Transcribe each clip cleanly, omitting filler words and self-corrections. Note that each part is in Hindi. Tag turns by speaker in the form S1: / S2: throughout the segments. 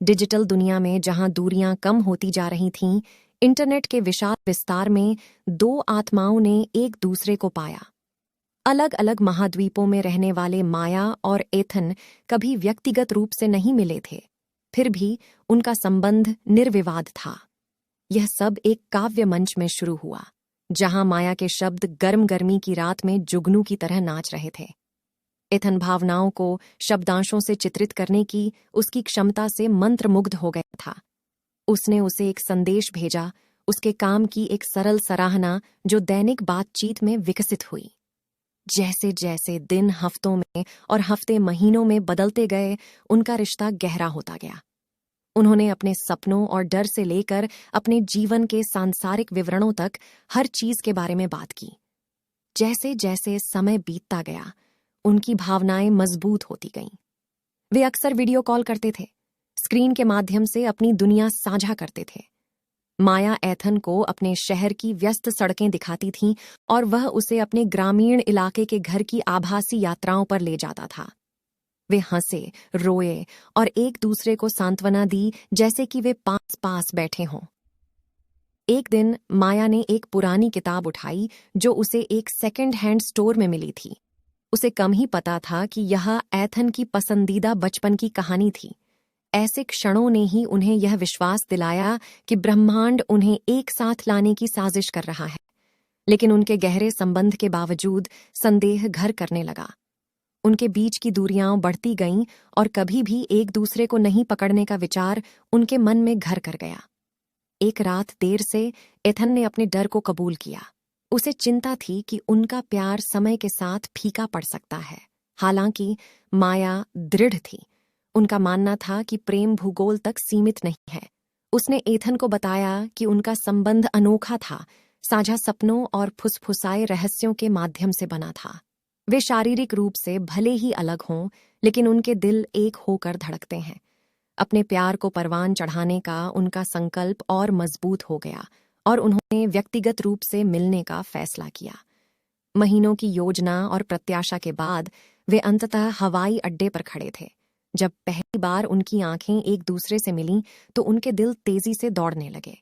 S1: डिजिटल दुनिया में जहां दूरियां कम होती जा रही थीं, इंटरनेट के विशाल विस्तार में दो आत्माओं ने एक दूसरे को पाया। अलग अलग महाद्वीपों में रहने वाले माया और एथन कभी व्यक्तिगत रूप से नहीं मिले थे, फिर भी उनका संबंध निर्विवाद था। यह सब एक काव्य मंच में शुरू हुआ, जहां माया के शब्द गर्म गर्मी की रात में जुगनू की तरह नाच रहे थे। एथन भावनाओं को शब्दांशों से चित्रित करने की उसकी क्षमता से मंत्रमुग्ध हो गया था। उसने उसे एक संदेश भेजा, उसके काम की एक सरल सराहना जो दैनिक बातचीत में विकसित हुई। जैसे जैसे दिन हफ्तों में और हफ्ते महीनों में बदलते गए, उनका रिश्ता गहरा होता गया। उन्होंने अपने सपनों और डर से लेकर अपने जीवन के सांसारिक विवरणों तक हर चीज के बारे में बात की। जैसे जैसे समय बीतता गया, उनकी भावनाएं मजबूत होती गईं। वे अक्सर वीडियो कॉल करते थे, स्क्रीन के माध्यम से अपनी दुनिया साझा करते थे। माया एथन को अपने शहर की व्यस्त सड़कें दिखाती थीं और वह उसे अपने ग्रामीण इलाके के घर की आभासी यात्राओं पर ले जाता था। वे हंसे, रोए और एक दूसरे को सांत्वना दी, जैसे कि वे पास पास बैठे हों। एक दिन माया ने एक पुरानी किताब उठाई जो उसे एक सेकंड हैंड स्टोर में मिली थी। उसे कम ही पता था कि यह एथन की पसंदीदा बचपन की कहानी थी। ऐसे क्षणों ने ही उन्हें यह विश्वास दिलाया कि ब्रह्मांड उन्हें एक साथ लाने की साजिश कर रहा है। लेकिन उनके गहरे संबंध के बावजूद संदेह घर करने लगा। उनके बीच की दूरियां बढ़ती गईं और कभी भी एक दूसरे को नहीं पकड़ने का विचार उनके मन में घर कर गया। एक रात देर से एथन ने अपने डर को कबूल किया। उसे चिंता थी कि उनका प्यार समय के साथ फीका पड़ सकता है। हालांकि माया दृढ़ थी। उनका मानना था कि प्रेम भूगोल तक सीमित नहीं है। उसने एथन को बताया कि उनका संबंध अनोखा था, साझा सपनों और फुसफुसाए रहस्यों के माध्यम से बना था। वे शारीरिक रूप से भले ही अलग हों, लेकिन उनके दिल एक होकर धड़कते हैं। अपने प्यार को परवान चढ़ाने का उनका संकल्प और मजबूत हो गया और उन्होंने व्यक्तिगत रूप से मिलने का फैसला किया। महीनों की योजना और प्रत्याशा के बाद वे अंततः हवाई अड्डे पर खड़े थे। जब पहली बार उनकी आंखें एक दूसरे से मिलीं, तो उनके दिल तेजी से दौड़ने लगे।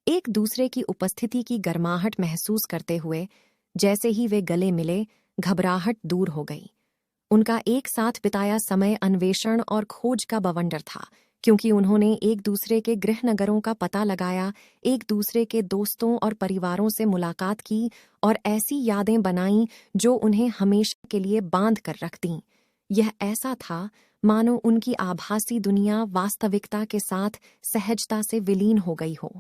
S1: एक दूसरे की उपस्थिति की गर्माहट महसूस करते हुए जैसे ही वे गले मिले, घबराहट दूर हो गई। उनका एक साथ बिताया समय अन्वेषण और खोज का बवंडर था, क्योंकि उन्होंने एक दूसरे के गृहनगरों का पता लगाया, एक दूसरे के दोस्तों और परिवारों से मुलाकात की और ऐसी यादें बनाईं जो उन्हें हमेशा के लिए बांध कर रख दीं। यह ऐसा था मानो उनकी आभासी दुनिया वास्तविकता के साथ सहजता से विलीन हो गई हो।